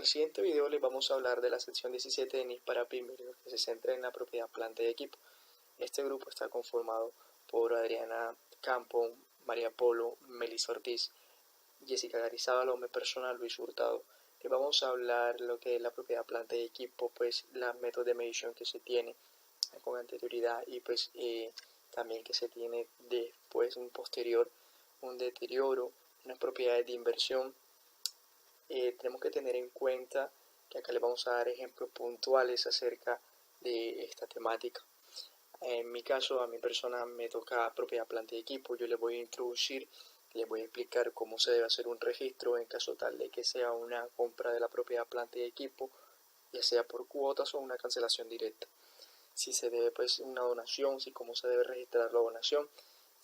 el siguiente video les vamos a hablar de la sección 17 de NIS para pymes, que se centra en la propiedad, planta y equipo. Este grupo está conformado por Adriana Campo, María Polo, Melissa Ortiz, Jessica Garizábal, mi persona, Luis Hurtado. Les vamos a hablar lo que es la propiedad, planta y equipo, pues los métodos de medición que se tiene con anterioridad y pues también que se tiene después un posterior, un deterioro, unas propiedades de inversión. Tenemos que tener en cuenta que acá les vamos a dar ejemplos puntuales acerca de esta temática. En mi caso, a mi persona me toca propiedad, planta y equipo. Yo les voy a introducir, les voy a explicar cómo se debe hacer un registro en caso tal de que sea una compra de la propiedad, planta y equipo, ya sea por cuotas o una cancelación directa. Si se debe pues una donación, si cómo se debe registrar la donación,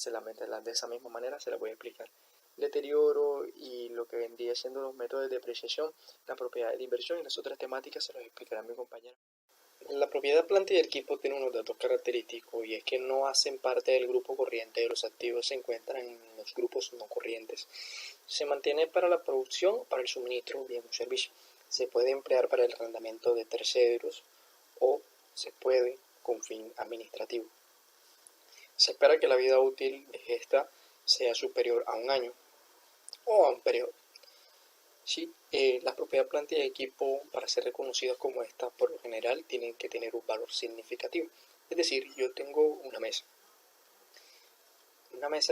de esa misma manera se la voy a explicar. Deterioro y lo que vendría siendo los métodos de depreciación, la propiedad de inversión y las otras temáticas se las explicará mi compañera. La propiedad, planta y equipo tiene unos datos característicos y es que no hacen parte del grupo corriente de los activos, se encuentran en los grupos no corrientes. Se mantiene para la producción o para el suministro, bien un servicio. Se puede emplear para el arrendamiento de terceros o se puede con fin administrativo. Se espera que la vida útil de esta sea superior a un año o a un periodo. Sí, las propiedades, planta y equipo, para ser reconocidas como esta, por lo general tienen que tener un valor significativo. Es decir, yo tengo una mesa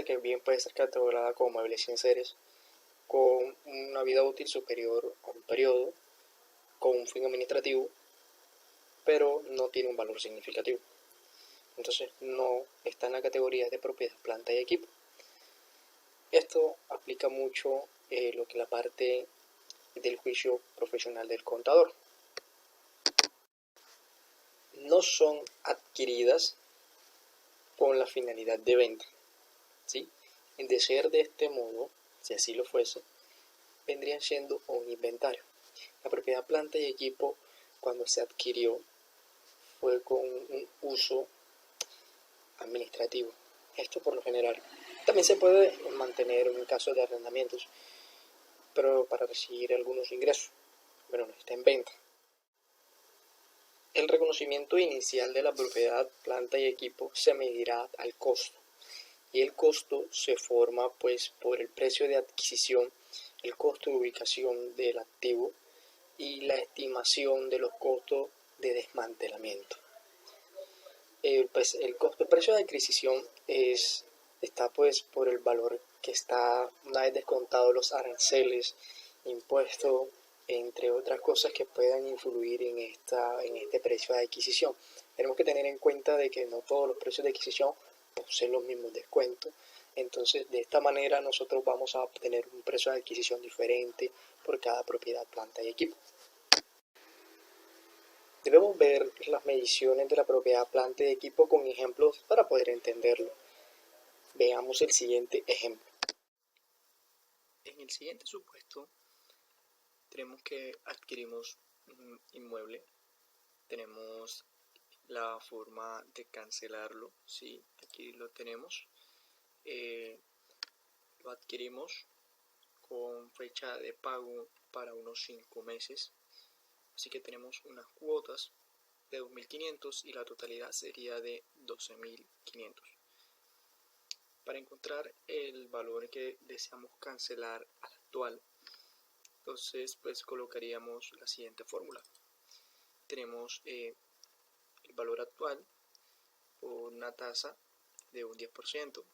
que bien puede ser catalogada como mueble sin seres, con una vida útil superior a un periodo, con un fin administrativo, pero no tiene un valor significativo. Entonces no está en la categoría de propiedad, planta y equipo. Esto aplica mucho lo que la parte del juicio profesional del contador. No son adquiridas con la finalidad de venta, ¿sí? De ser de este modo, si así lo fuese, vendrían siendo un inventario. La propiedad, planta y equipo, cuando se adquirió, fue con un uso administrativo. Esto por lo general. También se puede mantener en caso de arrendamientos, pero para recibir algunos ingresos, pero no está en venta. El reconocimiento inicial de la propiedad, planta y equipo se medirá al costo, y el costo se forma pues por el precio de adquisición, el costo de ubicación del activo y la estimación de los costos de desmantelamiento. El precio de adquisición está pues por el valor que está una vez descontados los aranceles, impuestos, entre otras cosas que puedan influir en este precio de adquisición. Tenemos que tener en cuenta de que no todos los precios de adquisición poseen los mismos descuentos. Entonces, de esta manera nosotros vamos a obtener un precio de adquisición diferente por cada propiedad, planta y equipo. Debemos ver las mediciones de la propiedad, planta y equipo con ejemplos para poder entenderlo. Veamos el siguiente ejemplo. En el siguiente supuesto tenemos que adquirimos un inmueble, tenemos la forma de cancelarlo, ¿sí? Aquí lo tenemos, lo adquirimos con fecha de pago para unos 5 meses, así que tenemos unas cuotas de 2.500 y la totalidad sería de 12.500. Para encontrar el valor que deseamos cancelar al actual, entonces pues colocaríamos la siguiente fórmula. Tenemos el valor actual por una tasa de un 10%,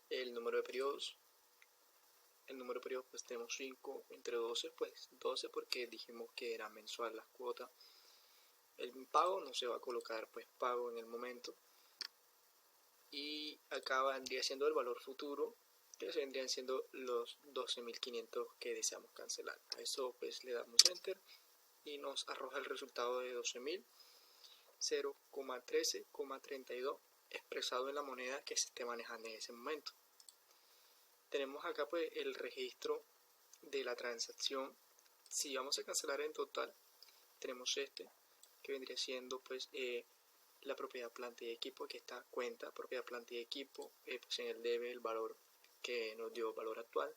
el número de periodos pues tenemos 5 entre 12, pues 12 porque dijimos que era mensual la cuota. El pago no se va a colocar pues pago en el momento, y acá vendría siendo el valor futuro, que vendrían siendo los 12.500 que deseamos cancelar. A eso pues le damos enter y nos arroja el resultado de 12.000, 0,13,32 expresado en la moneda que se esté manejando en ese momento. Tenemos acá pues el registro de la transacción. Si vamos a cancelar en total, tenemos que vendría siendo pues la propiedad, planta y equipo, que está cuenta propiedad, planta y equipo, pues en el debe el valor que nos dio valor actual,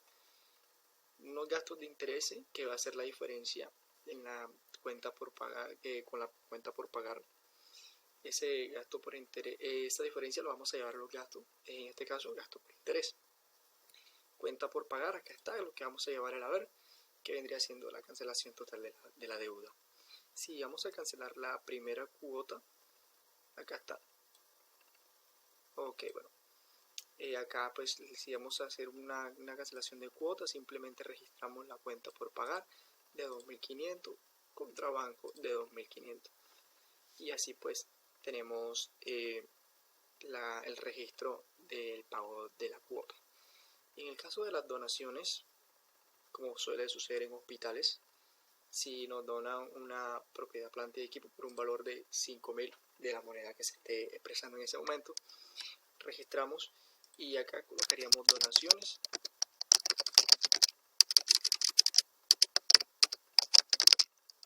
unos gastos de interés que va a ser la diferencia en la cuenta por pagar, con la cuenta por pagar. Ese gasto por interés, esa diferencia lo vamos a llevar a los gastos, en este caso gasto por interés. Cuenta por pagar, acá está, lo que vamos a llevar al haber, que vendría siendo la cancelación total de la deuda. Si vamos a cancelar la primera cuota, acá está. Ok, bueno. Acá pues si vamos a hacer una cancelación de cuotas, simplemente registramos la cuenta por pagar de 2.500 contra banco de 2.500. Y así pues tenemos el registro del pago de la cuota. En el caso de las donaciones, como suele suceder en hospitales, si nos donan una propiedad, planta y equipo por un valor de 5.000 de la moneda que se esté expresando en ese momento, registramos y acá colocaríamos donaciones.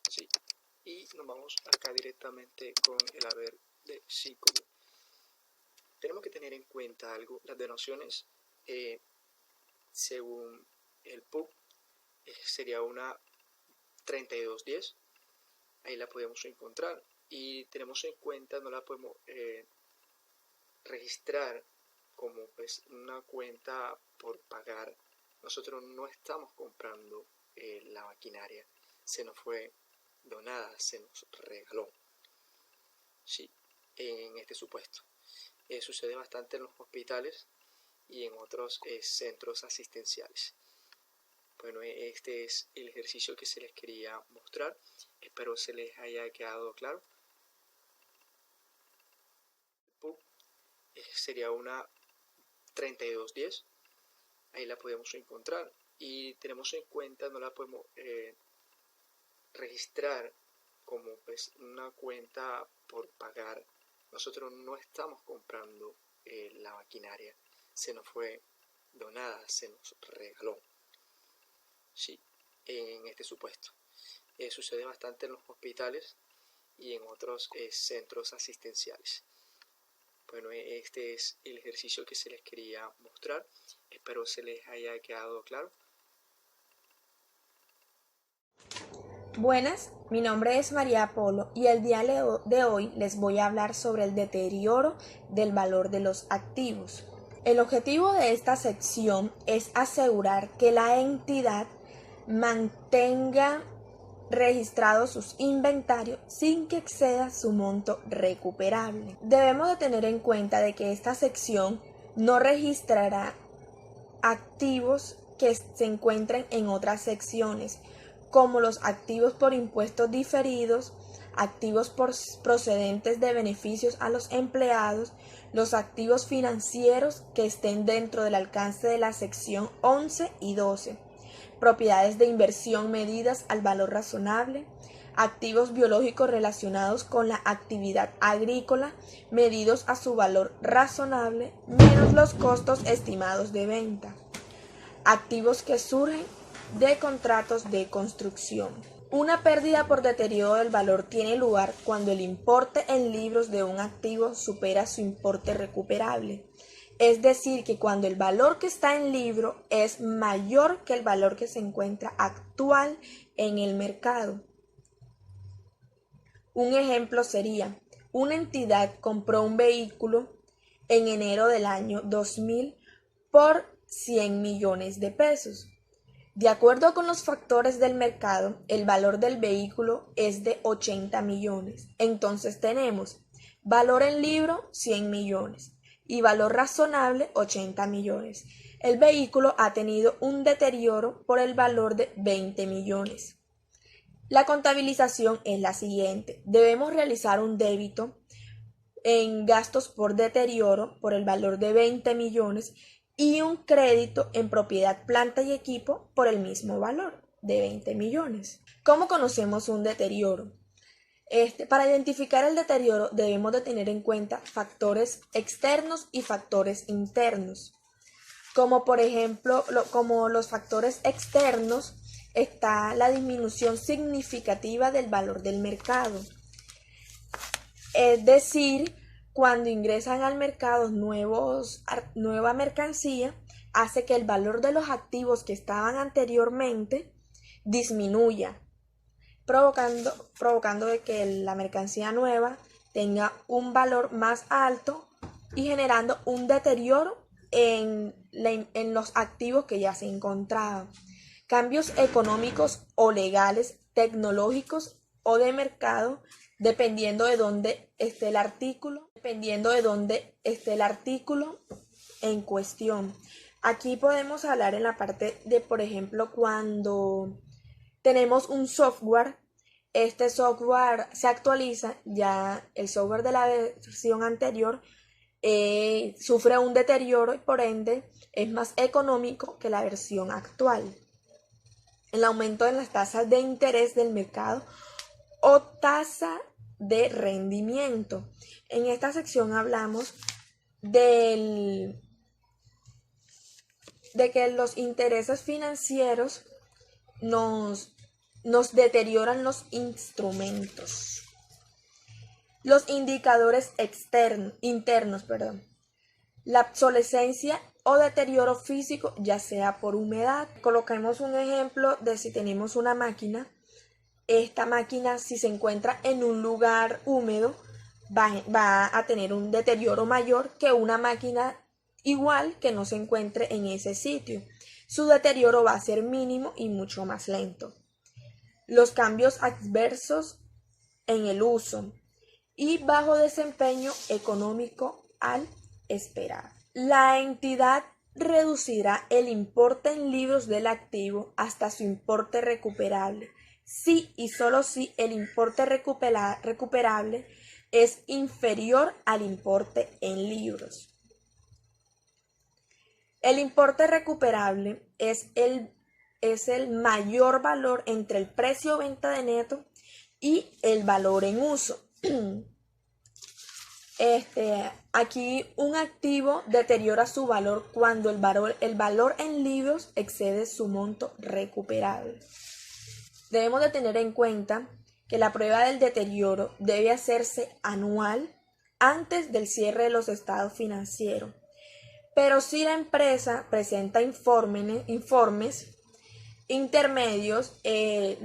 Sí, y nos vamos acá directamente con el haber de 5.000. Tenemos que tener en cuenta algo, las donaciones según el PUC sería una 3210, ahí la podemos encontrar y tenemos en cuenta, no la podemos registrar como pues una cuenta por pagar. Nosotros no estamos comprando la maquinaria, se nos fue donada, se nos regaló. Sí, en este supuesto. Sucede bastante en los hospitales y en otros centros asistenciales. Bueno, este es el ejercicio que se les quería mostrar. Espero se les haya quedado claro. Sería una 3210. Ahí la podemos encontrar y tenemos en cuenta, no la podemos registrar como pues una cuenta por pagar. Nosotros no estamos comprando la maquinaria, se nos fue donada, se nos regaló. Sí, en este supuesto. Sucede bastante en los hospitales y en otros centros asistenciales. Bueno, este es el ejercicio que se les quería mostrar. Espero se les haya quedado claro. Buenas, mi nombre es María Polo y el día de hoy les voy a hablar sobre el deterioro del valor de los activos. El objetivo de esta sección es asegurar que la entidad mantenga registrados sus inventarios sin que exceda su monto recuperable. Debemos de tener en cuenta de que esta sección no registrará activos que se encuentren en otras secciones, como los activos por impuestos diferidos, activos procedentes de beneficios a los empleados, los activos financieros que estén dentro del alcance de la sección 11 y 12, propiedades de inversión medidas al valor razonable, activos biológicos relacionados con la actividad agrícola medidos a su valor razonable menos los costos estimados de venta, activos que surgen de contratos de construcción. Una pérdida por deterioro del valor tiene lugar cuando el importe en libros de un activo supera su importe recuperable. Es decir, que cuando el valor que está en libro es mayor que el valor que se encuentra actual en el mercado. Un ejemplo sería, una entidad compró un vehículo en enero del año 2000 por 100 millones de pesos. De acuerdo con los factores del mercado, el valor del vehículo es de 80 millones. Entonces tenemos valor en libro 100 millones y valor razonable 80 millones. El vehículo ha tenido un deterioro por el valor de 20 millones. La contabilización es la siguiente. Debemos realizar un débito en gastos por deterioro por el valor de 20 millones y un crédito en propiedad, planta y equipo por el mismo valor de 20 millones. ¿Cómo conocemos un deterioro? Para identificar el deterioro debemos de tener en cuenta factores externos y factores internos. Como por ejemplo, como los factores externos está la disminución significativa del valor del mercado. Es decir, cuando ingresan al mercado nueva mercancía hace que el valor de los activos que estaban anteriormente disminuya, provocando de que la mercancía nueva tenga un valor más alto y generando un deterioro en los activos que ya se encontraban. Cambios económicos o legales, tecnológicos o de mercado, dependiendo de dónde esté el artículo, en cuestión. Aquí podemos hablar en la parte de, por ejemplo, cuando tenemos un software, este software se actualiza, ya el software de la versión anterior sufre un deterioro y por ende es más económico que la versión actual. El aumento en las tasas de interés del mercado o tasa de rendimiento. En esta sección hablamos de que los intereses financieros nos deterioran los instrumentos. Los indicadores internos, la obsolescencia o deterioro físico, ya sea por humedad. Coloquemos un ejemplo de si tenemos una máquina. Esta máquina, si se encuentra en un lugar húmedo, va a tener un deterioro mayor que una máquina igual que no se encuentre en ese sitio. Su deterioro va a ser mínimo y mucho más lento. Los cambios adversos en el uso y bajo desempeño económico al esperar. La entidad reducirá el importe en libros del activo hasta su importe recuperable, si y solo si el importe recuperable es inferior al importe en libros. El importe recuperable es el mayor valor entre el precio venta de neto y el valor en uso. Aquí un activo deteriora su valor cuando el valor en libros excede su monto recuperable. Debemos de tener en cuenta que la prueba del deterioro debe hacerse anual antes del cierre de los estados financieros. Pero si la empresa presenta informes intermedios, el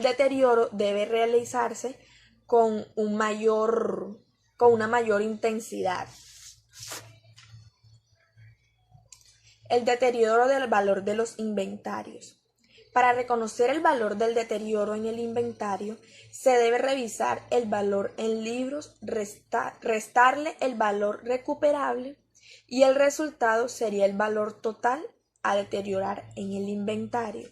deterioro debe realizarse con una mayor intensidad. El deterioro del valor de los inventarios. Para reconocer el valor del deterioro en el inventario, se debe revisar el valor en libros, restarle el valor recuperable y el resultado sería el valor total a deteriorar en el inventario.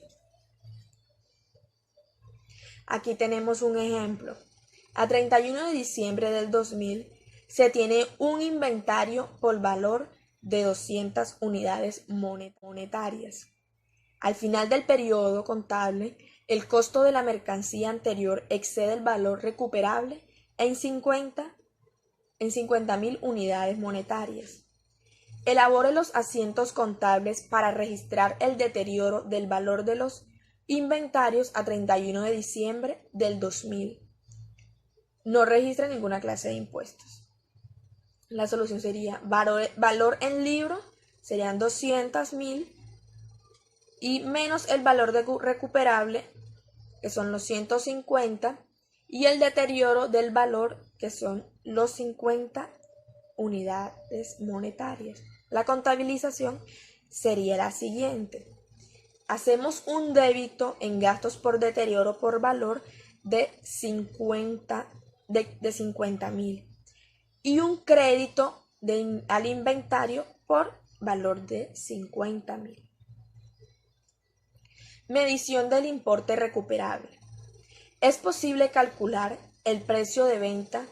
Aquí tenemos un ejemplo. A 31 de diciembre del 2000 se tiene un inventario por valor de 200 unidades monetarias. Al final del periodo contable, el costo de la mercancía anterior excede el valor recuperable en 50.000 unidades monetarias. Elabore los asientos contables para registrar el deterioro del valor de los inventarios a 31 de diciembre del 2000. No registra ninguna clase de impuestos. La solución sería valor en libro, serían 200.000 y menos el valor recuperable, que son los 150, y el deterioro del valor, que son los 50 unidades monetarias. La contabilización sería la siguiente. Hacemos un débito en gastos por deterioro por valor de 50.000 y un crédito al inventario por valor de 50.000. Medición del importe recuperable. Es posible calcular el precio de venta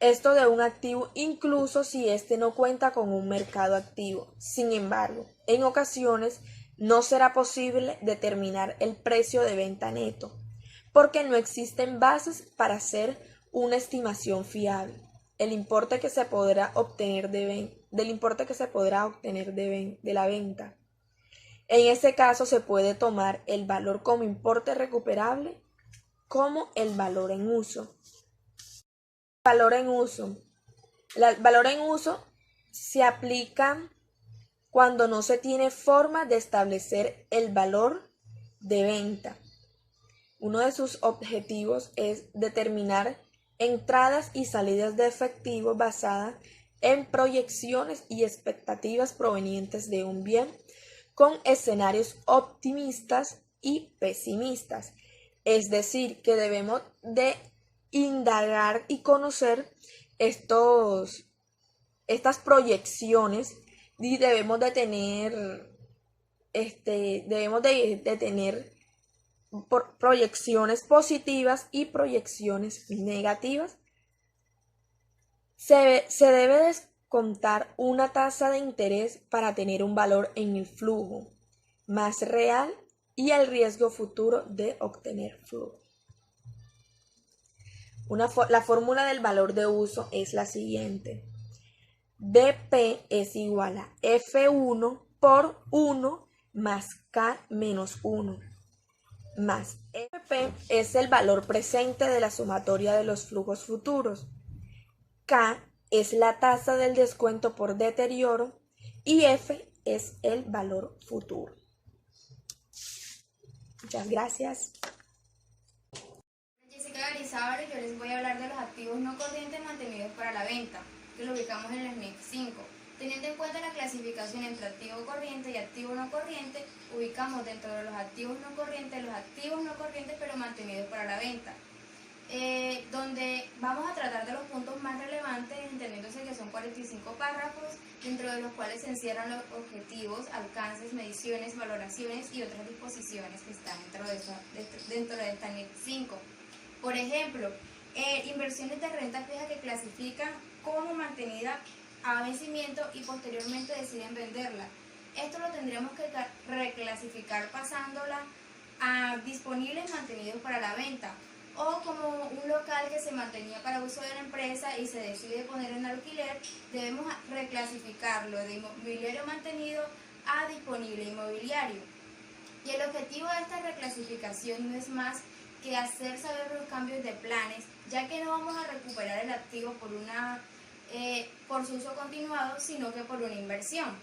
de un activo incluso si éste no cuenta con un mercado activo. Sin embargo, en ocasiones no será posible determinar el precio de venta neto, porque no existen bases para hacer una estimación fiable. El importe que se podrá obtener de la venta. En este caso se puede tomar el valor como importe recuperable como el valor en uso. El valor en uso se aplica cuando no se tiene forma de establecer el valor de venta. Uno de sus objetivos es determinar entradas y salidas de efectivo basadas en proyecciones y expectativas provenientes de un bien con escenarios optimistas y pesimistas. Es decir, que debemos de indagar y conocer estas proyecciones y debemos de tener proyecciones positivas y proyecciones negativas. Se debe descontar una tasa de interés para tener un valor en el flujo más real y el riesgo futuro de obtener flujo. La fórmula del valor de uso es la siguiente. BP es igual a F1 por 1 más K menos 1. Más FP es el valor presente de la sumatoria de los flujos futuros. K es la tasa del descuento por deterioro y F es el valor futuro. Muchas gracias. Jessica Garizabal, yo les voy a hablar de los activos no corrientes mantenidos para la venta, que lo ubicamos en el SNIP 5. Teniendo en cuenta la clasificación entre activo corriente y activo no corriente, ubicamos dentro de los activos no corrientes pero mantenidos para la venta, donde vamos a tratar de los puntos más relevantes, entendiéndose que son 45 párrafos, dentro de los cuales se encierran los objetivos, alcances, mediciones, valoraciones y otras disposiciones que están dentro de esta NIC 5. Por ejemplo, inversiones de renta fija que clasifican como mantenida a vencimiento y posteriormente deciden venderla. Esto lo tendríamos que reclasificar pasándola a disponibles mantenidos para la venta, o como un local que se mantenía para uso de la empresa y se decide poner en alquiler, debemos reclasificarlo de inmobiliario mantenido a disponible inmobiliario. Y el objetivo de esta reclasificación no es más que hacer saber los cambios de planes, ya que no vamos a recuperar el activo por su uso continuado, sino que por una inversión.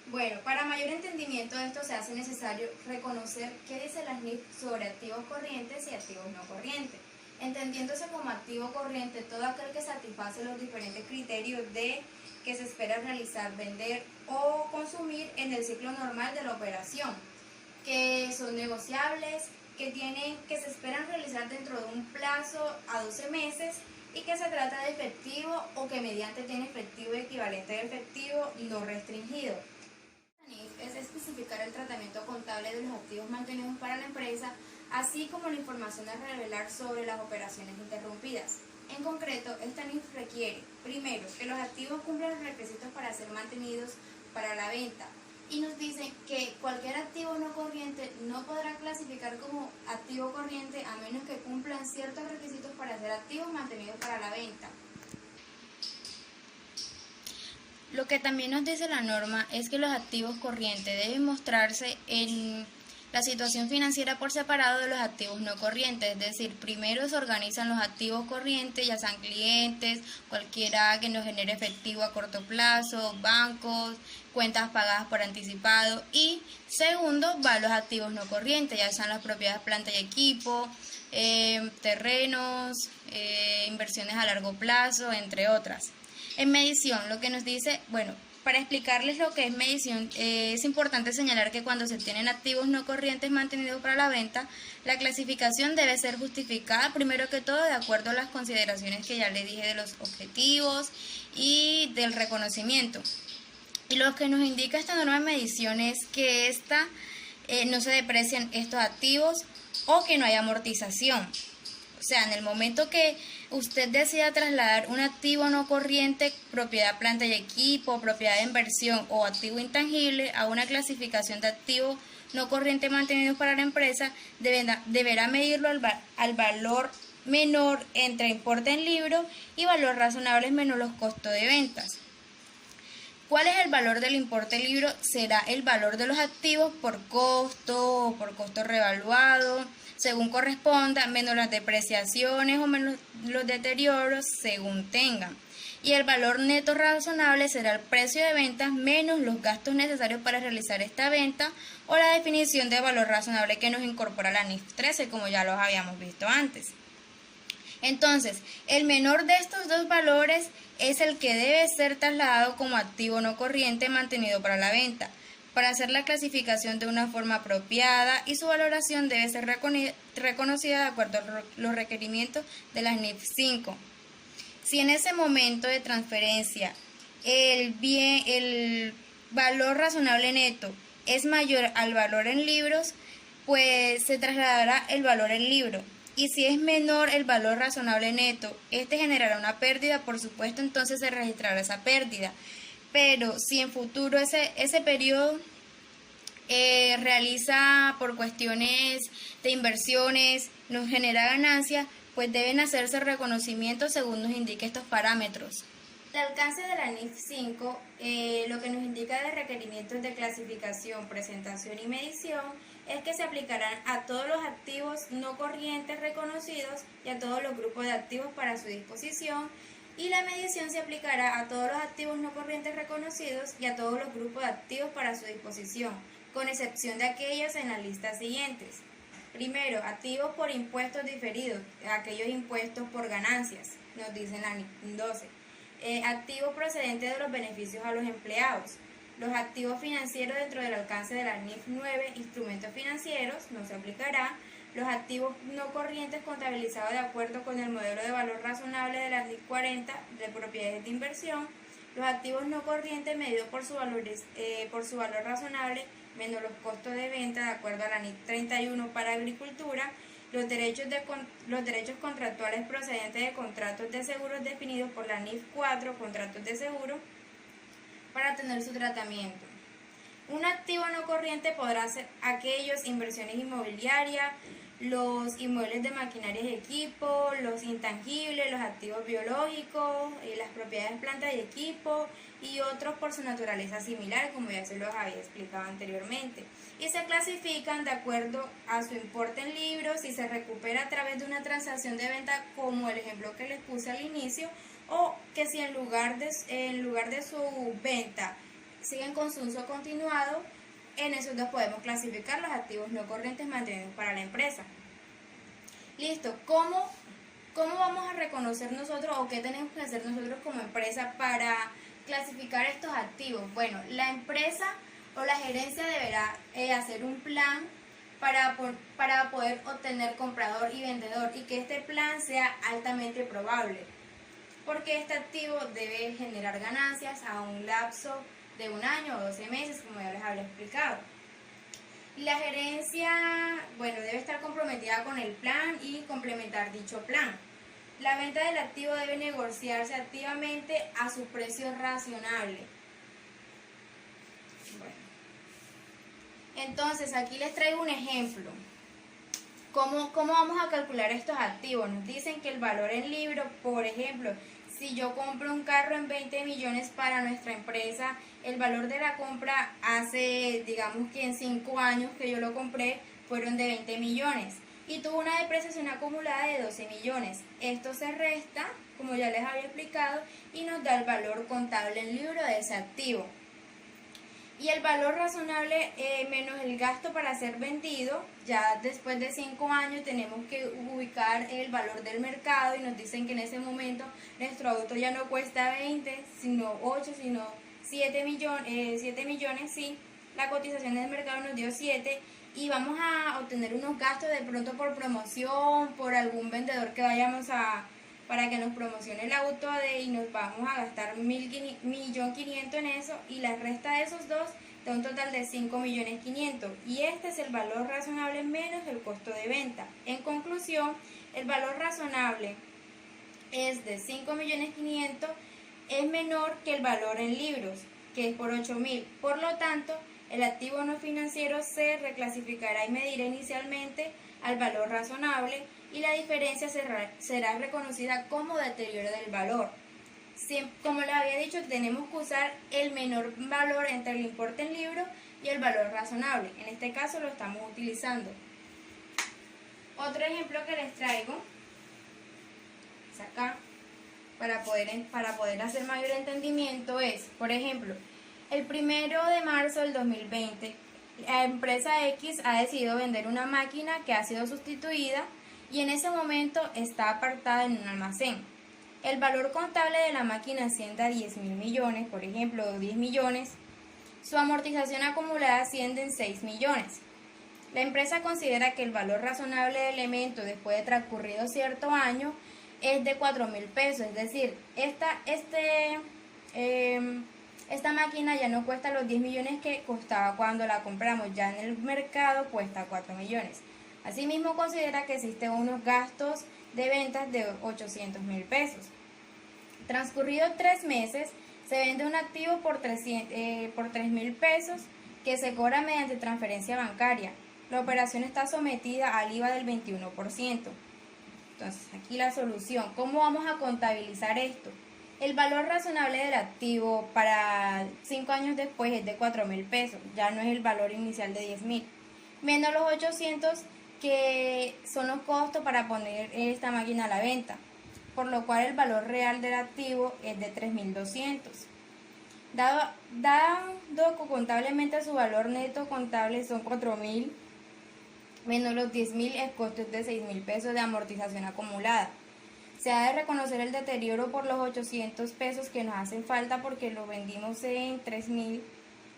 Bueno, para mayor entendimiento de esto se hace necesario reconocer qué dice la SNIF sobre activos corrientes y activos no corrientes, entendiéndose como activo corriente todo aquel que satisface los diferentes criterios de que se espera realizar, vender o consumir en el ciclo normal de la operación, que son negociables, que se esperan realizar dentro de un plazo a 12 meses y que se trata de efectivo o que mediante tiene efectivo equivalente de efectivo no restringido. Es especificar el tratamiento contable de los activos mantenidos para la empresa, así como la información a revelar sobre las operaciones interrumpidas. En concreto, esta NIF requiere, primero, que los activos cumplan los requisitos para ser mantenidos para la venta, y nos dicen que cualquier activo no corriente no podrá clasificar como activo corriente a menos que cumplan ciertos requisitos para ser activos mantenidos para la venta. Lo que también nos dice la norma es que los activos corrientes deben mostrarse en la situación financiera por separado de los activos no corrientes, es decir, primero se organizan los activos corrientes, ya sean clientes, cualquiera que nos genere efectivo a corto plazo, bancos, cuentas pagadas por anticipado, y segundo van los activos no corrientes, ya sean las propiedades, planta y equipo, terrenos, inversiones a largo plazo, entre otras. En medición, lo que nos dice, para explicarles lo que es medición, es importante señalar que cuando se tienen activos no corrientes mantenidos para la venta, la clasificación debe ser justificada primero que todo de acuerdo a las consideraciones que ya les dije de los objetivos y del reconocimiento. Y lo que nos indica esta norma de medición es que no se deprecian estos activos o que no hay amortización. O sea, en el momento que usted decida trasladar un activo no corriente, propiedad, planta y equipo, propiedad de inversión o activo intangible a una clasificación de activo no corriente mantenido para la empresa, deberá medirlo al valor menor entre importe en libro y valor razonable menos los costos de ventas. ¿Cuál es el valor del importe en libro? Será el valor de los activos por costo o por costo revaluado, según corresponda, menos las depreciaciones o menos los deterioros según tengan. y el valor neto razonable será el precio de venta menos los gastos necesarios para realizar esta venta o la definición de valor razonable que nos incorpora la NIF 13, como ya los habíamos visto antes. Entonces, el menor de estos dos valores es el que debe ser trasladado como activo no corriente mantenido para la venta, para hacer la clasificación de una forma apropiada, y su valoración debe ser reconocida de acuerdo a los requerimientos de las NIF 5. Si en ese momento de transferencia el valor razonable neto es mayor al valor en libros, pues se trasladará el valor en libro. Y si es menor el valor razonable neto, este generará una pérdida, por supuesto, entonces se registrará esa pérdida. Pero si en futuro ese periodo realiza por cuestiones de inversiones, nos genera ganancia, pues deben hacerse reconocimientos según nos indique estos parámetros. El alcance de la NIF 5, lo que nos indica de requerimientos de clasificación, presentación y medición, es que se aplicarán a todos los activos no corrientes reconocidos y a todos los grupos de activos para su disposición, y la medición se aplicará a todos los activos no corrientes reconocidos y a todos los grupos de activos para su disposición, con excepción de aquellos en las listas siguientes. Primero, activos por impuestos diferidos, aquellos impuestos por ganancias, nos dicen la NIF 12. Activos procedentes de los beneficios a los empleados. Los activos financieros dentro del alcance de la NIF 9, instrumentos financieros, no se aplicará. Los activos no corrientes contabilizados de acuerdo con el modelo de valor razonable de la NIF 40 de propiedades de inversión. Los activos no corrientes medidos por su valor razonable menos los costos de venta de acuerdo a la NIF 31 para agricultura. Los derechos contractuales procedentes de contratos de seguros definidos por la NIF 4, contratos de seguro, para tener su tratamiento. Un activo no corriente podrá ser aquellos inversiones inmobiliarias, los inmuebles de maquinaria y equipo, los intangibles, los activos biológicos, las propiedades plantas y equipo, y otros por su naturaleza similar, como ya se los había explicado anteriormente. Y se clasifican de acuerdo a su importe en libros, y se recupera a través de una transacción de venta, como el ejemplo que les puse al inicio, o que si en lugar de su venta siguen con su uso continuado, en esos dos podemos clasificar los activos no corrientes mantenidos para la empresa. Listo, ¿cómo vamos a reconocer nosotros o qué tenemos que hacer nosotros como empresa para clasificar estos activos? Bueno, la empresa o la gerencia deberá hacer un plan para poder obtener comprador y vendedor, y que este plan sea altamente probable, porque este activo debe generar ganancias a un lapso de 1 año o 12 meses, como ya les había explicado. La gerencia, debe estar comprometida con el plan y complementar dicho plan. La venta del activo debe negociarse activamente a su precio razonable. Entonces, aquí les traigo un ejemplo. ¿Cómo vamos a calcular estos activos? Nos dicen que el valor en libro, por ejemplo, si yo compro un carro en 20 millones para nuestra empresa, el valor de la compra hace, digamos que en 5 años que yo lo compré, fueron de 20 millones. Y tuvo una depreciación acumulada de 12 millones. Esto se resta, como ya les había explicado, y nos da el valor contable en libro de ese activo. Y el valor razonable menos el gasto para ser vendido, ya después de 5 años tenemos que ubicar el valor del mercado, y nos dicen que en ese momento nuestro auto ya no cuesta 20, sino 8, sino 7 millones, sí. La cotización del mercado nos dio 7, y vamos a obtener unos gastos de pronto por promoción, por algún vendedor que vayamos para que nos promocione el auto, y nos vamos a gastar 1.500.000 en eso, y la resta de esos dos da un total de 5.500.000, y este es el valor razonable menos el costo de venta. En conclusión, el valor razonable es de 5.500.000, es menor que el valor en libros, que es por 8.000. Por lo tanto, el activo no financiero se reclasificará y medirá inicialmente al valor razonable, y la diferencia será reconocida como deterioro del valor. Como les había dicho, tenemos que usar el menor valor entre el importe en libro y el valor razonable. En este caso lo estamos utilizando. Otro ejemplo que les traigo es acá. para poder hacer mayor entendimiento es, por ejemplo, el 1 de marzo del 2020, la empresa X ha decidido vender una máquina que ha sido sustituida y en ese momento está apartada en un almacén. El valor contable de la máquina asciende a 10.000 millones, por ejemplo, 10 millones. Su amortización acumulada asciende en 6 millones. La empresa considera que el valor razonable del elemento después de transcurrido cierto año es de 4.000 pesos, es decir, esta máquina ya no cuesta los 10 millones que costaba cuando la compramos, ya en el mercado cuesta 4 millones. Asimismo, considera que existen unos gastos de ventas de 800.000 pesos. Transcurridos 3 meses, se vende un activo por 3.000 pesos que se cobra mediante transferencia bancaria. La operación está sometida al IVA del 21%. Entonces, aquí la solución. ¿Cómo vamos a contabilizar esto? El valor razonable del activo para 5 años después es de 4.000 pesos. Ya no es el valor inicial de 10.000. Menos los 800 que son los costos para poner esta máquina a la venta. Por lo cual el valor real del activo es de 3.200. Dado contablemente su valor neto contable son 4.000, menos los 10.000, el costo es de 6.000 pesos de amortización acumulada. Se ha de reconocer el deterioro por los 800 pesos que nos hacen falta porque lo vendimos en 3.000,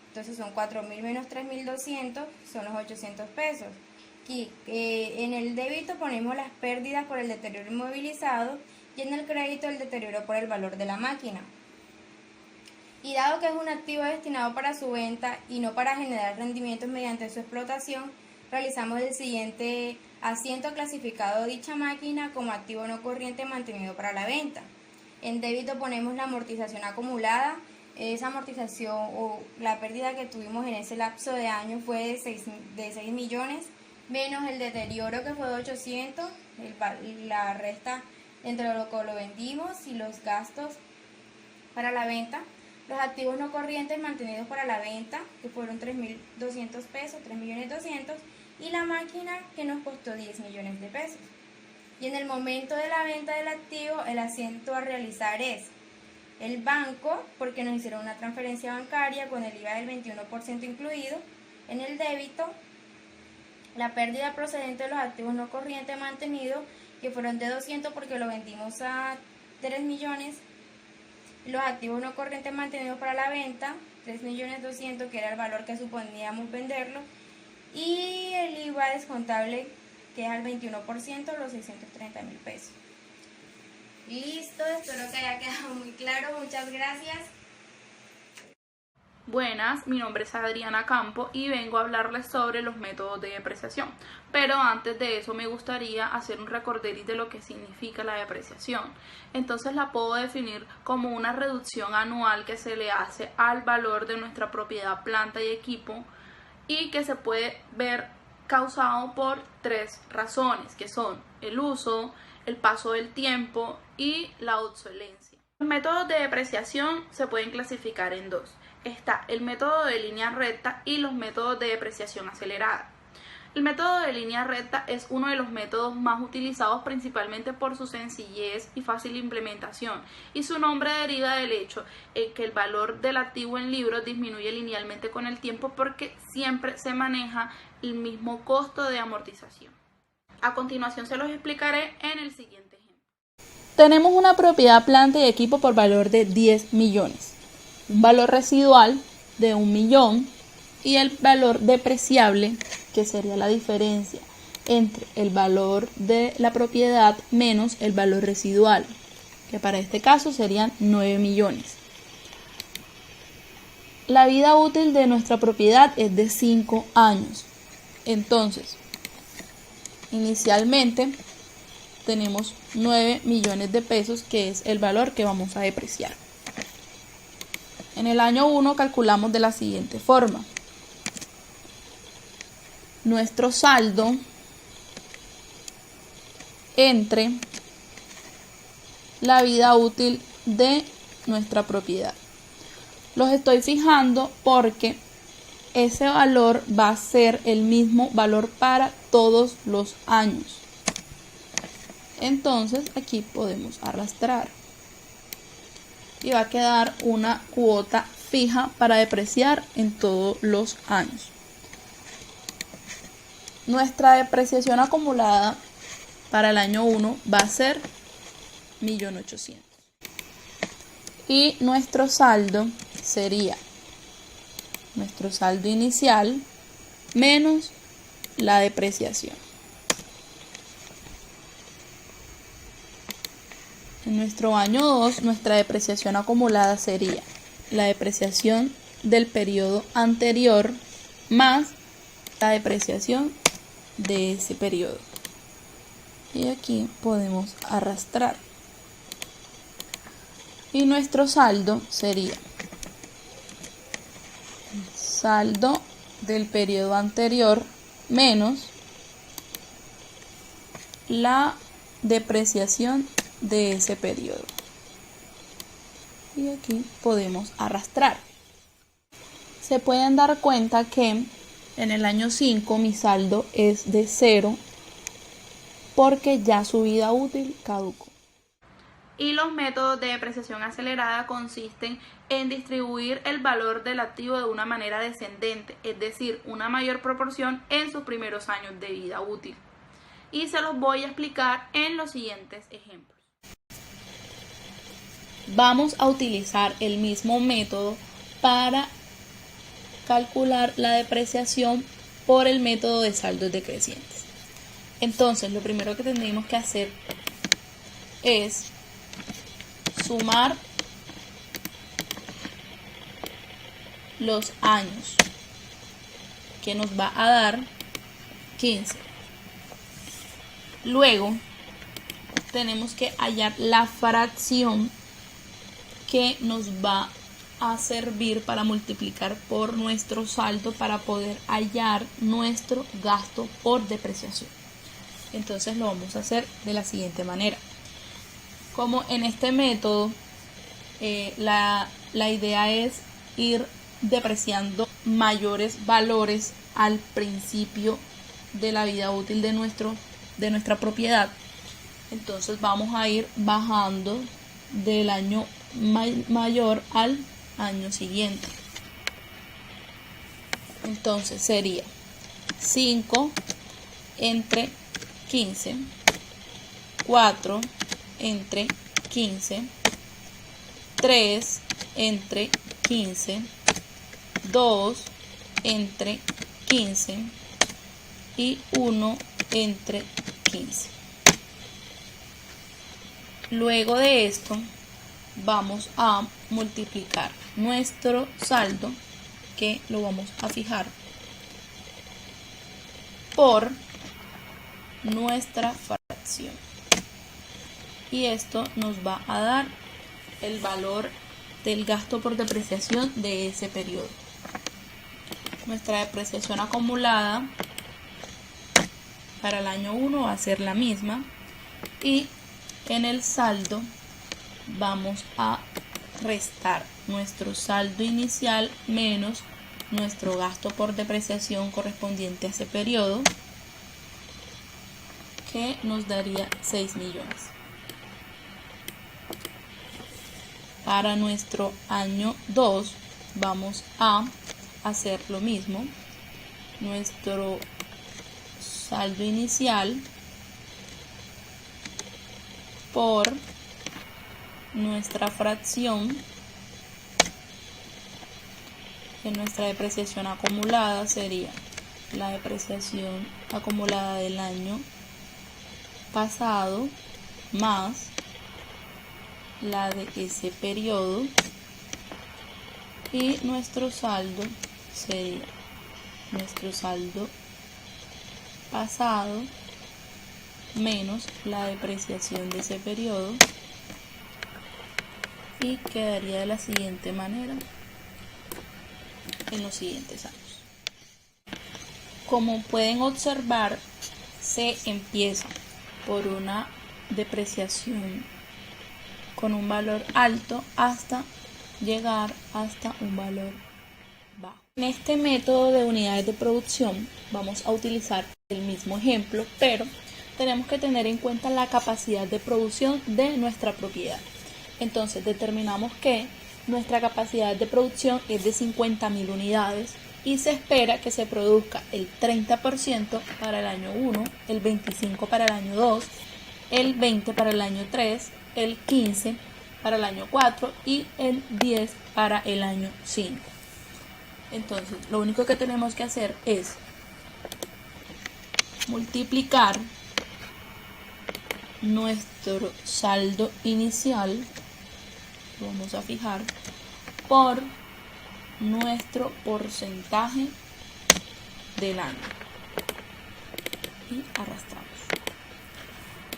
entonces son 4.000 menos 3.200, son los 800 pesos. Aquí en el débito ponemos las pérdidas por el deterioro inmovilizado y en el crédito el deterioro por el valor de la máquina. Y dado que es un activo destinado para su venta y no para generar rendimientos mediante su explotación, realizamos el siguiente asiento clasificado de dicha máquina como activo no corriente mantenido para la venta. En débito ponemos la amortización acumulada. Esa amortización o la pérdida que tuvimos en ese lapso de años fue de 6 millones, menos el deterioro que fue de 800, la resta entre lo que lo vendimos y los gastos para la venta. Los activos no corrientes mantenidos para la venta, que fueron 3.200 pesos, 3.200.000, y la máquina que nos costó 10 millones de pesos. Y en el momento de la venta del activo, el asiento a realizar es el banco, porque nos hicieron una transferencia bancaria con el IVA del 21% incluido. En el débito, la pérdida procedente de los activos no corrientes mantenidos, que fueron de 200 porque lo vendimos a 3 millones. Los activos no corrientes mantenidos para la venta, 3.200.000, que era el valor que suponíamos venderlo. Y el IVA descontable, que es al 21%, los 630.000 pesos. Listo, espero que haya quedado muy claro. Muchas gracias. Buenas, mi nombre es Adriana Campo y vengo a hablarles sobre los métodos de depreciación. Pero antes de eso me gustaría hacer un recorderis de lo que significa la depreciación. Entonces la puedo definir como una reducción anual que se le hace al valor de nuestra propiedad, planta y equipo, y que se puede ver causado por 3 razones, que son el uso, el paso del tiempo y la obsolencia. Los métodos de depreciación se pueden clasificar en 2. Está el método de línea recta y los métodos de depreciación acelerada. El método de línea recta es uno de los métodos más utilizados principalmente por su sencillez y fácil implementación, y su nombre deriva del hecho en que el valor del activo en libros disminuye linealmente con el tiempo porque siempre se maneja el mismo costo de amortización. A continuación se los explicaré en el siguiente ejemplo. Tenemos una propiedad, planta y equipo por valor de 10 millones. Un valor residual de 1 millón y el valor depreciable, que sería la diferencia entre el valor de la propiedad menos el valor residual, que para este caso serían 9 millones. La vida útil de nuestra propiedad es de 5 años. Entonces, inicialmente tenemos 9 millones de pesos, que es el valor que vamos a depreciar. En el año 1 calculamos de la siguiente forma. Nuestro saldo entre la vida útil de nuestra propiedad. Los estoy fijando porque ese valor va a ser el mismo valor para todos los años. Entonces aquí podemos arrastrar. y va a quedar una cuota fija para depreciar en todos los años. Nuestra depreciación acumulada para el año 1 va a ser 1.800.000. Y nuestro saldo sería nuestro saldo inicial menos la depreciación. En nuestro año 2, nuestra depreciación acumulada sería la depreciación del periodo anterior más la depreciación de ese periodo. Y aquí podemos arrastrar. Y nuestro saldo sería saldo del periodo anterior menos la depreciación de ese periodo. Y aquí podemos arrastrar. Se pueden dar cuenta que en el año 5 mi saldo es de 0 porque ya su vida útil caducó. Y los métodos de depreciación acelerada consisten en distribuir el valor del activo de una manera descendente, es decir, una mayor proporción en sus primeros años de vida útil. Y se los voy a explicar en los siguientes ejemplos. Vamos a utilizar el mismo método para calcular la depreciación por el método de saldos decrecientes. Entonces, lo primero que tendremos que hacer es sumar los años, que nos va a dar 15. Luego tenemos que hallar la fracción que nos va a servir para multiplicar por nuestro saldo para poder hallar nuestro gasto por depreciación. Entonces lo vamos a hacer de la siguiente manera. Como en este método la idea es ir depreciando mayores valores al principio de la vida útil de nuestra propiedad, entonces vamos a ir bajando del año mayor al año siguiente. Entonces sería 5 entre 15, 4 entre 15, 3 entre 15, 2 entre 15 y 1 entre 15. Luego de esto vamos a multiplicar nuestro saldo, que lo vamos a fijar, por nuestra fracción. Y esto nos va a dar el valor del gasto por depreciación de ese periodo. Nuestra depreciación acumulada para el año 1 va a ser la misma, y en el saldo vamos a restar nuestro saldo inicial menos nuestro gasto por depreciación correspondiente a ese periodo, que nos daría 6 millones. Para nuestro año 2 vamos a hacer lo mismo. Nuestro saldo inicial por nuestra fracción, que nuestra depreciación acumulada sería la depreciación acumulada del año pasado más la de ese periodo, y nuestro saldo sería nuestro saldo pasado menos la depreciación de ese periodo, y quedaría de la siguiente manera en los siguientes años. Como pueden observar, se empieza por una depreciación con un valor alto hasta llegar hasta un valor bajo. En este método de unidades de producción vamos a utilizar el mismo ejemplo, pero tenemos que tener en cuenta la capacidad de producción de nuestra propiedad. Entonces determinamos que nuestra capacidad de producción es de 50.000 unidades y se espera que se produzca el 30% para el año 1, el 25% para el año 2, el 20% para el año 3, el 15% para el año 4 y el 10% para el año 5. Entonces, lo único que tenemos que hacer es multiplicar nuestro saldo inicial, lo vamos a fijar, por nuestro porcentaje del año y arrastramos.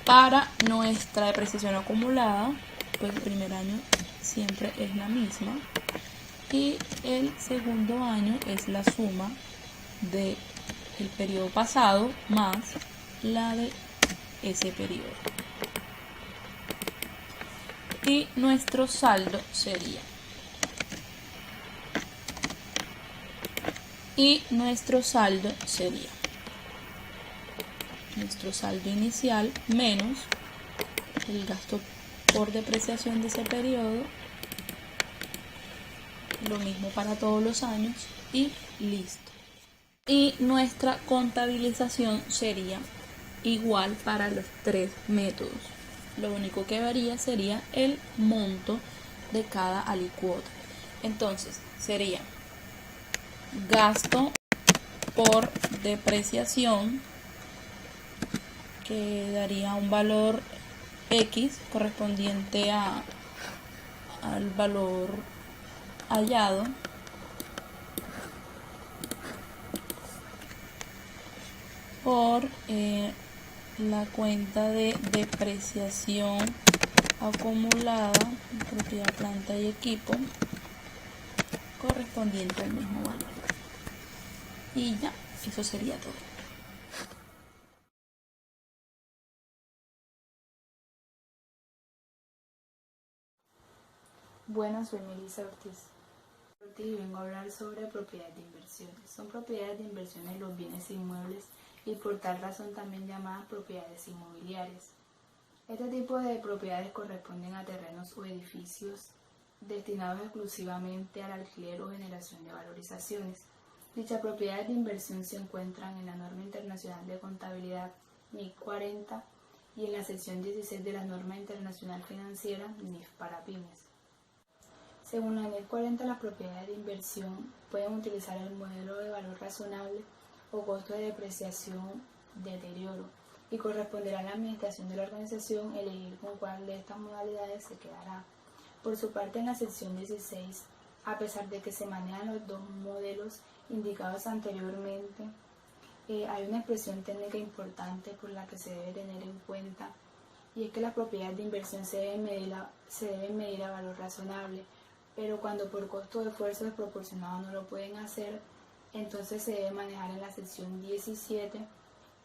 Para nuestra depreciación acumulada, pues el primer año siempre es la misma y el segundo año es la suma del periodo pasado más la de ese periodo. Y nuestro saldo sería nuestro saldo inicial menos el gasto por depreciación de ese periodo, lo mismo para todos los años y listo. Y nuestra contabilización sería igual para los tres métodos. Lo único que varía sería el monto de cada alicuota. Entonces sería gasto por depreciación, que daría un valor X correspondiente al valor hallado, por la cuenta de depreciación acumulada, propiedad, planta y equipo, correspondiente al mismo valor. Y ya, eso sería todo. Buenas, soy Melissa Ortiz y vengo a hablar sobre propiedades de inversiones. Son propiedades de inversiones los bienes inmuebles y por tal razón también llamadas propiedades inmobiliarias. Este tipo de propiedades corresponden a terrenos o edificios destinados exclusivamente al alquiler o generación de valorizaciones. Dichas propiedades de inversión se encuentran en la norma internacional de contabilidad NIC 40 y en la sección 16 de la norma internacional financiera NIF para pymes. Según la NIC 40, las propiedades de inversión pueden utilizar el modelo de valor razonable o costo de depreciación deterioro y corresponderá a la administración de la organización elegir con cuál de estas modalidades se quedará. Por su parte, en la sección 16, a pesar de que se manejan los dos modelos indicados anteriormente, hay una expresión técnica importante por la que se debe tener en cuenta, y es que las propiedades de inversión se deben medir a valor razonable, pero cuando por costo de esfuerzo desproporcionado no lo pueden hacer, entonces se debe manejar en la sección 17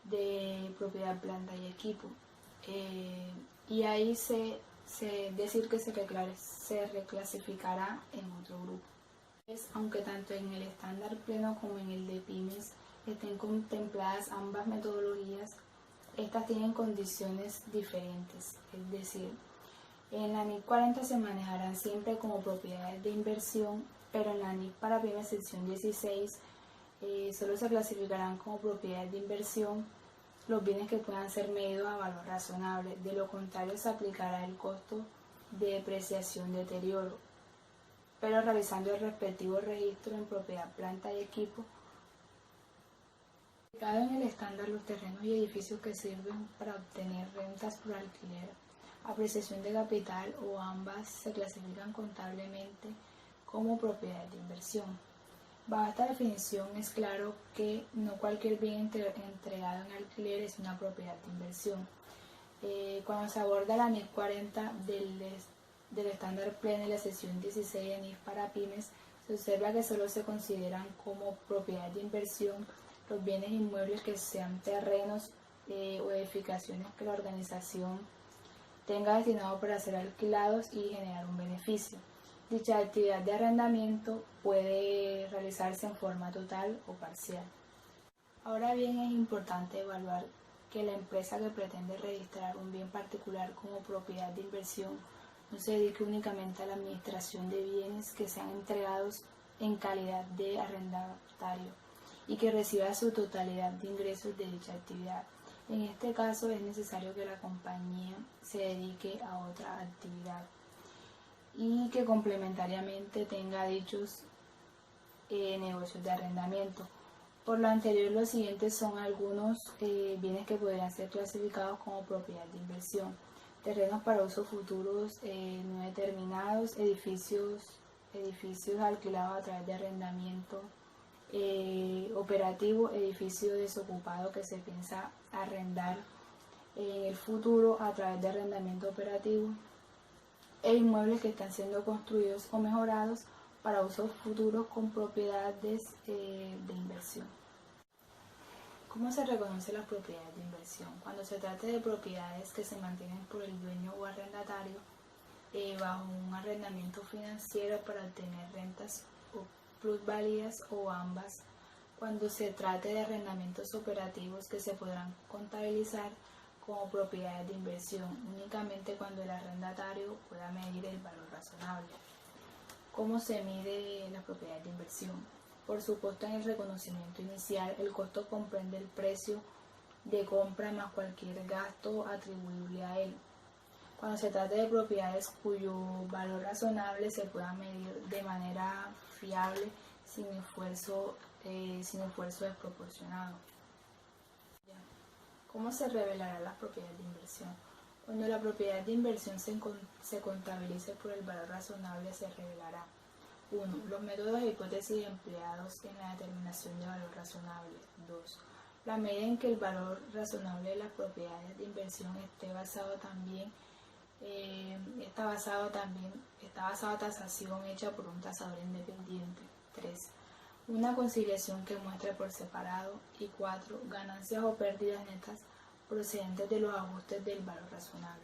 de propiedad, planta y equipo. Y ahí se reclasificará en otro grupo. Aunque tanto en el estándar pleno como en el de pymes estén contempladas ambas metodologías, estas tienen condiciones diferentes, es decir, en la NIC 40 se manejarán siempre como propiedades de inversión, pero en la NIC para pymes sección 16 solo se clasificarán como propiedades de inversión los bienes que puedan ser medidos a valor razonable. De lo contrario, se aplicará el costo de depreciación deterioro, pero realizando el respectivo registro en propiedad, planta y equipo. Ubicado en el estándar, los terrenos y edificios que sirven para obtener rentas por alquiler, apreciación de capital o ambas se clasifican contablemente como propiedades de inversión. Bajo esta definición es claro que no cualquier bien entregado en alquiler es una propiedad de inversión. Cuando se aborda la NIC 40 del estándar pleno y la sección 16 de NIF para pymes, se observa que solo se consideran como propiedad de inversión los bienes inmuebles que sean terrenos o edificaciones que la organización tenga destinado para ser alquilados y generar un beneficio. Dicha actividad de arrendamiento puede realizarse en forma total o parcial. Ahora bien, es importante evaluar que la empresa que pretende registrar un bien particular como propiedad de inversión no se dedique únicamente a la administración de bienes que sean entregados en calidad de arrendatario y que reciba su totalidad de ingresos de dicha actividad. En este caso es necesario que la compañía se dedique a otra actividad y que complementariamente tenga dichos negocios de arrendamiento. Por lo anterior, los siguientes son algunos bienes que podrían ser clasificados como propiedad de inversión: terrenos para usos futuros no determinados, edificios alquilados a través de arrendamiento operativo, edificio desocupado que se piensa arrendar en el futuro a través de arrendamiento operativo, e inmuebles que están siendo construidos o mejorados para usos futuros con propiedades de inversión. ¿Cómo se reconoce las propiedades de inversión? Cuando se trate de propiedades que se mantienen por el dueño o arrendatario bajo un arrendamiento financiero para obtener rentas o plusvalías, o ambas. Cuando se trate de arrendamientos operativos que se podrán contabilizar como propiedades de inversión únicamente cuando el arrendatario pueda medir el valor razonable. ¿Cómo se mide la propiedad de inversión? Por supuesto, en el reconocimiento inicial, el costo comprende el precio de compra más cualquier gasto atribuible a él. Cuando se trata de propiedades cuyo valor razonable se pueda medir de manera fiable, sin esfuerzo desproporcionado. ¿Cómo se revelará la propiedad de inversión? Cuando la propiedad de inversión se contabilice por el valor razonable, se revelará: 1. Los métodos e hipótesis empleados en la determinación de valor razonable. 2. La medida en que el valor razonable de las propiedades de inversión está basado a tasación hecha por un tasador independiente. 3. Una conciliación que muestre por separado. Y 4. Ganancias o pérdidas netas procedentes de los ajustes del valor razonable.